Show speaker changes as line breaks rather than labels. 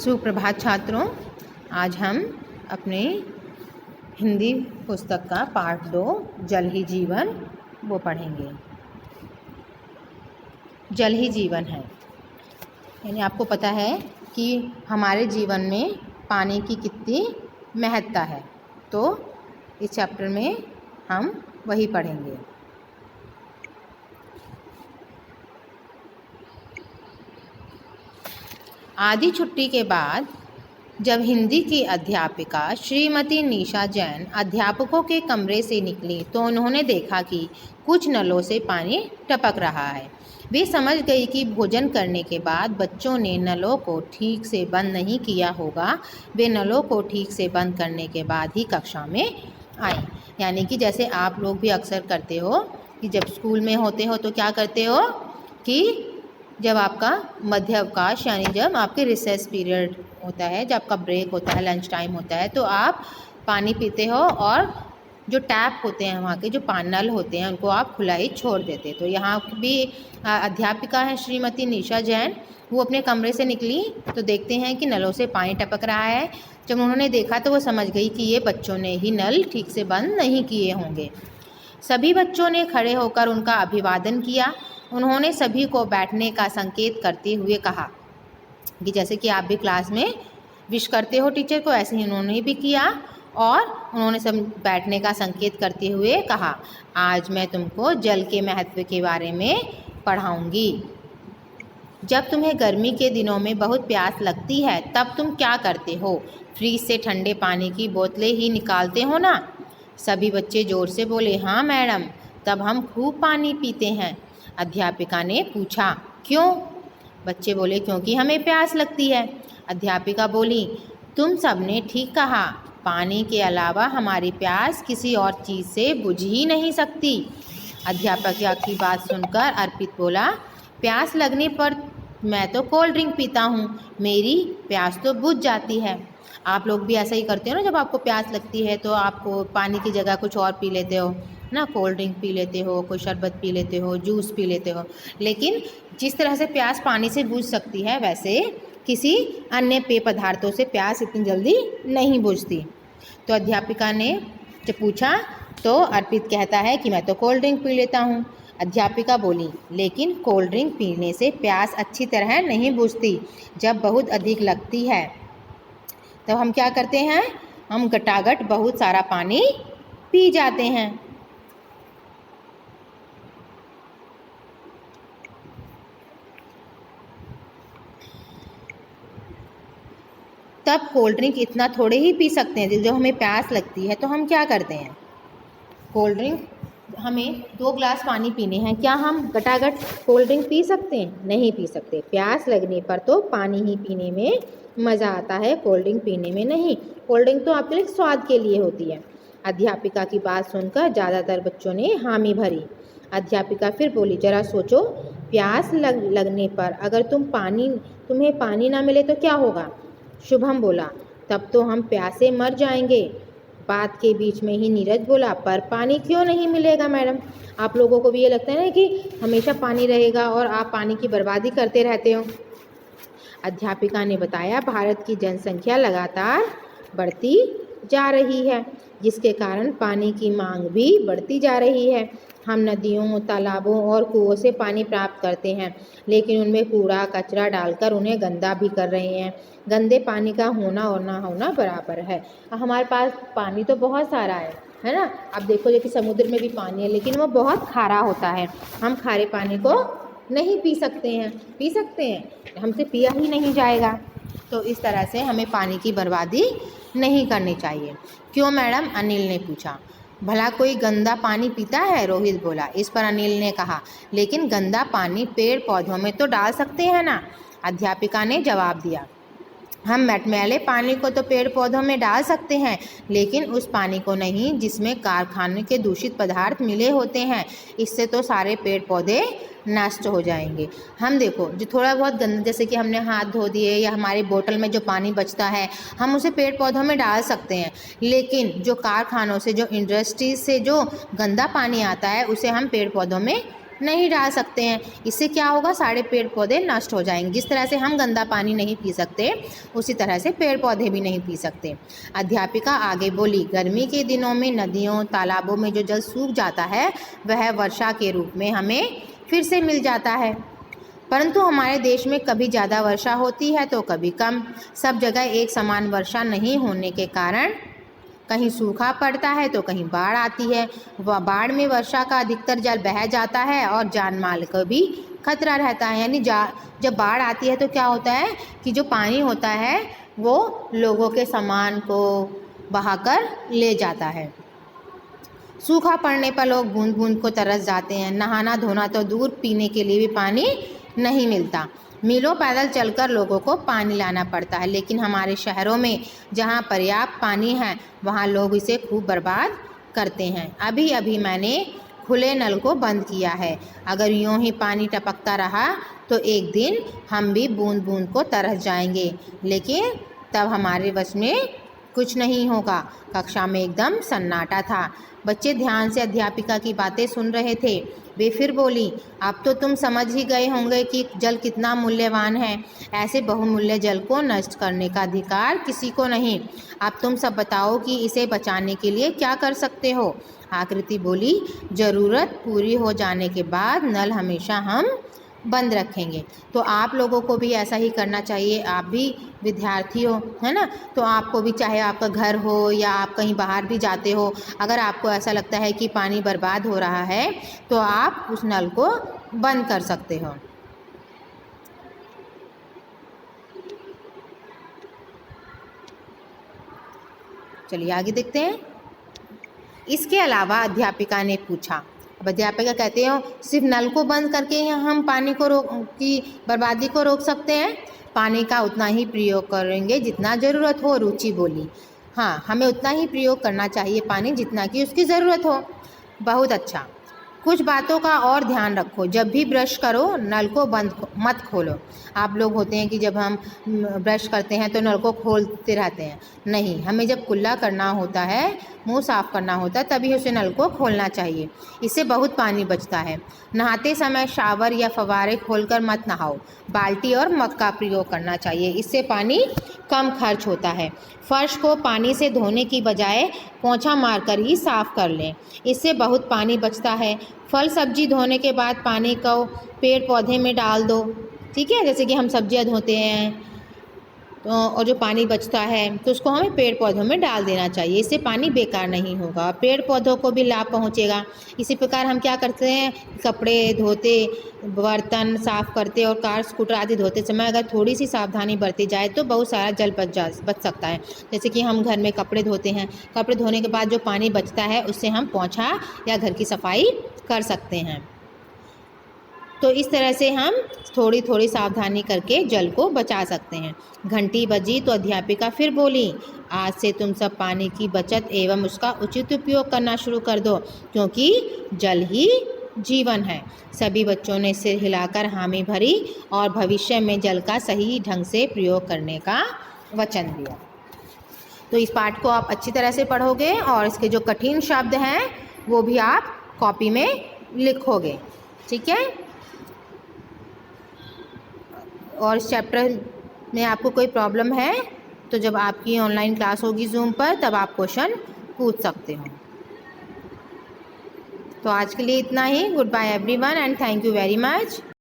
सुप्रभात छात्रों, आज हम अपने हिंदी पुस्तक का पाठ 2 जल ही जीवन वो पढ़ेंगे। जल ही जीवन है, यानी आपको पता है कि हमारे जीवन में पानी की कितनी महत्ता है, तो इस चैप्टर में हम वही पढ़ेंगे। आधी छुट्टी के बाद जब हिंदी की अध्यापिका श्रीमती निशा जैन अध्यापकों के कमरे से निकली तो उन्होंने देखा कि कुछ नलों से पानी टपक रहा है। वे समझ गई कि भोजन करने के बाद बच्चों ने नलों को ठीक से बंद नहीं किया होगा। वे नलों को ठीक से बंद करने के बाद ही कक्षा में आए। यानी कि जैसे आप लोग भी अक्सर करते हो कि जब स्कूल में होते हो तो क्या करते हो कि जब आपका मध्य अवकाश यानी जब आपके रिसेस पीरियड होता है, जब आपका ब्रेक होता है, लंच टाइम होता है, तो आप पानी पीते हो और जो टैप होते हैं वहाँ के जो नल होते हैं उनको आप खुला ही छोड़ देते। तो यहाँ भी अध्यापिका है श्रीमती निशा जैन, वो अपने कमरे से निकली तो देखते हैं कि नलों से पानी टपक रहा है। जब उन्होंने देखा तो वो समझ गई कि ये बच्चों ने ही नल ठीक से बंद नहीं किए होंगे। सभी बच्चों ने खड़े होकर उनका अभिवादन किया। उन्होंने सभी को बैठने का संकेत करते हुए कहा कि जैसे कि आप भी क्लास में विश करते हो टीचर को, ऐसे ही उन्होंने भी किया और उन्होंने सब बैठने का संकेत करते हुए कहा, आज मैं तुमको जल के महत्व के बारे में पढ़ाऊंगी। जब तुम्हें गर्मी के दिनों में बहुत प्यास लगती है तब तुम क्या करते हो? फ्रीज से ठंडे पानी की बोतलें ही निकालते हो ना? सभी बच्चे जोर से बोले, हाँ मैडम, तब हम खूब पानी पीते हैं। अध्यापिका ने पूछा, क्यों? बच्चे बोले, क्योंकि हमें प्यास लगती है। अध्यापिका बोली, तुम सबने ठीक कहा, पानी के अलावा हमारी प्यास किसी और चीज़ से बुझ ही नहीं सकती। अध्यापिका की बात सुनकर अर्पित बोला, प्यास लगने पर मैं तो कोल्ड ड्रिंक पीता हूँ, मेरी प्यास तो बुझ जाती है। आप लोग भी ऐसा ही करते हो ना, जब आपको प्यास लगती है तो आपको पानी की जगह कुछ और पी लेते हो ना, कोल्ड ड्रिंक पी लेते हो, कोई शरबत पी लेते हो, जूस पी लेते हो। लेकिन जिस तरह से प्यास पानी से बुझ सकती है वैसे किसी अन्य पेय पदार्थों से प्यास इतनी जल्दी नहीं बुझती। तो अध्यापिका ने जब पूछा तो अर्पित कहता है कि मैं तो कोल्ड ड्रिंक पी लेता हूँ। अध्यापिका बोली, लेकिन कोल्ड ड्रिंक पीने से प्यास अच्छी तरह नहीं बुझती। जब बहुत अधिक लगती है तब हम क्या करते हैं? हम गटागट बहुत सारा पानी पी जाते हैं। तब कोल्ड ड्रिंक इतना थोड़े ही पी सकते हैं। जब हमें प्यास लगती है तो हम क्या करते हैं? कोल्ड ड्रिंक, हमें 2 ग्लास पानी पीने हैं, क्या हम गटागट कोल्ड ड्रिंक पी सकते हैं? नहीं पी सकते। प्यास लगने पर तो पानी ही पीने में मज़ा आता है, कोल्ड ड्रिंक पीने में नहीं। कोल्ड ड्रिंक तो आपके लिए स्वाद के लिए होती है। अध्यापिका की बात सुनकर ज़्यादातर बच्चों ने हामी भरी। अध्यापिका फिर बोली, जरा सोचो, प्यास लगने पर अगर तुम्हें पानी ना मिले तो क्या होगा? शुभम बोला, तब तो हम प्यासे मर जाएंगे। बात के बीच में ही नीरज बोला, पर पानी क्यों नहीं मिलेगा मैडम? आप लोगों को भी ये लगता है ना कि हमेशा पानी रहेगा और आप पानी की बर्बादी करते रहते हो। अध्यापिका ने बताया, भारत की जनसंख्या लगातार बढ़ती जा रही है, जिसके कारण पानी की मांग भी बढ़ती जा रही है। हम नदियों, तालाबों और कुओं से पानी प्राप्त करते हैं, लेकिन उनमें कूड़ा कचरा डालकर उन्हें गंदा भी कर रहे हैं। गंदे पानी का होना और ना होना बराबर है। हमारे पास पानी तो बहुत सारा है ना? अब देखो, जैसे समुद्र में भी पानी है लेकिन वो बहुत खारा होता है। हम खारे पानी को नहीं पी सकते हैं। पी सकते हैं, हमसे पिया ही नहीं जाएगा। तो इस तरह से हमें पानी की बर्बादी नहीं करनी चाहिए। क्यों मैडम? अनिल ने पूछा। भला कोई गंदा पानी पीता है? रोहित बोला। इस पर अनिल ने कहा, लेकिन गंदा पानी पेड़ पौधों में तो डाल सकते हैं ना? अध्यापिका ने जवाब दिया, हम मटमैले पानी को तो पेड़ पौधों में डाल सकते हैं, लेकिन उस पानी को नहीं जिसमें कारखाने के दूषित पदार्थ मिले होते हैं। इससे तो सारे पेड़ पौधे नष्ट हो जाएंगे। हम देखो, जो थोड़ा बहुत गंदा, जैसे कि हमने हाथ धो दिए या हमारी बोतल में जो पानी बचता है हम उसे पेड़ पौधों में डाल सकते हैं, लेकिन जो कारखानों से, जो इंडस्ट्रीज से जो गंदा पानी आता है उसे हम पेड़ पौधों में नहीं डाल सकते हैं। इससे क्या होगा, सारे पेड़ पौधे नष्ट हो जाएंगे। जिस तरह से हम गंदा पानी नहीं पी सकते, उसी तरह से पेड़ पौधे भी नहीं पी सकते। अध्यापिका आगे बोली, गर्मी के दिनों में नदियों तालाबों में जो जल सूख जाता है वह वर्षा के रूप में हमें फिर से मिल जाता है। परंतु हमारे देश में कभी ज़्यादा वर्षा होती है तो कभी कम। सब जगह एक समान वर्षा नहीं होने के कारण कहीं सूखा पड़ता है तो कहीं बाढ़ आती है। वह बाढ़ में वर्षा का अधिकतर जल बह जाता है और जान माल को भी खतरा रहता है। यानी जब बाढ़ आती है तो क्या होता है कि जो पानी होता है वो लोगों के सामान को बहाकर ले जाता है। सूखा पड़ने पर लोग बूंद बूंद को तरस जाते हैं। नहाना धोना तो दूर, पीने के लिए भी पानी नहीं मिलता। मीलों पैदल चलकर लोगों को पानी लाना पड़ता है। लेकिन हमारे शहरों में जहाँ पर्याप्त पानी है वहाँ लोग इसे खूब बर्बाद करते हैं। अभी अभी मैंने खुले नल को बंद किया है। अगर यूँ ही पानी टपकता रहा तो एक दिन हम भी बूंद बूंद को तरस जाएंगे, लेकिन तब हमारे वश में कुछ नहीं होगा। कक्षा में एकदम सन्नाटा था। बच्चे ध्यान से अध्यापिका की बातें सुन रहे थे। वे फिर बोली, अब तो तुम समझ ही गए होंगे कि जल कितना मूल्यवान है। ऐसे बहुमूल्य जल को नष्ट करने का अधिकार किसी को नहीं। अब तुम सब बताओ कि इसे बचाने के लिए क्या कर सकते हो। आकृति बोली, ज़रूरत पूरी हो जाने के बाद नल हमेशा हम बंद रखेंगे। तो आप लोगों को भी ऐसा ही करना चाहिए। आप भी विद्यार्थी हो, है ना, तो आपको भी, चाहे आपका घर हो या आप कहीं बाहर भी जाते हो, अगर आपको ऐसा लगता है कि पानी बर्बाद हो रहा है तो आप उस नल को बंद कर सकते हो। चलिए आगे देखते हैं। इसके अलावा अध्यापिका ने पूछा, अब अध्यापिका कहते हो सिर्फ नल को बंद करके ही हम पानी को की बर्बादी को रोक सकते हैं। पानी का उतना ही प्रयोग करेंगे जितना ज़रूरत हो। रुचि बोली, हाँ, हमें उतना ही प्रयोग करना चाहिए पानी जितना कि उसकी ज़रूरत हो। बहुत अच्छा। कुछ बातों का और ध्यान रखो। जब भी ब्रश करो नल को बंद मत खोलो। आप लोग होते हैं कि जब हम ब्रश करते हैं तो नल को खोलते रहते हैं। नहीं, हमें जब कुल्ला करना होता है, मुंह साफ़ करना होता है, तभी उसे नल को खोलना चाहिए। इससे बहुत पानी बचता है। नहाते समय शावर या फव्वारे खोलकर मत नहाओ। बाल्टी और मग का प्रयोग करना चाहिए। इससे पानी कम खर्च होता है। फर्श को पानी से धोने की बजाय पोंछा मारकर ही साफ़ कर लें। इससे बहुत पानी बचता है। फल सब्जी धोने के बाद पानी को पेड़ पौधे में डाल दो। ठीक है, जैसे कि हम सब्जियां धोते हैं तो और जो पानी बचता है तो उसको हमें पेड़ पौधों में डाल देना चाहिए। इससे पानी बेकार नहीं होगा, पेड़ पौधों को भी लाभ पहुंचेगा। इसी प्रकार हम क्या करते हैं, कपड़े धोते, बर्तन साफ़ करते और कार स्कूटर आदि धोते समय अगर थोड़ी सी सावधानी बरती जाए तो बहुत सारा जल बच सकता है। जैसे कि हम घर में कपड़े धोते हैं, कपड़े धोने के बाद जो पानी बचता है उससे हम पोंछा या घर की सफाई कर सकते हैं। तो इस तरह से हम थोड़ी थोड़ी सावधानी करके जल को बचा सकते हैं। घंटी बजी तो अध्यापिका फिर बोली, आज से तुम सब पानी की बचत एवं उसका उचित उपयोग करना शुरू कर दो, क्योंकि जल ही जीवन है। सभी बच्चों ने सिर हिलाकर हामी भरी और भविष्य में जल का सही ढंग से प्रयोग करने का वचन दिया। तो इस पाठ को आप अच्छी तरह से पढ़ोगे और इसके जो कठिन शब्द हैं वो भी आप कॉपी में लिखोगे। ठीक है, और इस चैप्टर में आपको कोई प्रॉब्लम है तो जब आपकी ऑनलाइन क्लास होगी जूम पर तब आप क्वेश्चन पूछ सकते हो। तो आज के लिए इतना ही। Goodbye everyone and thank you very much.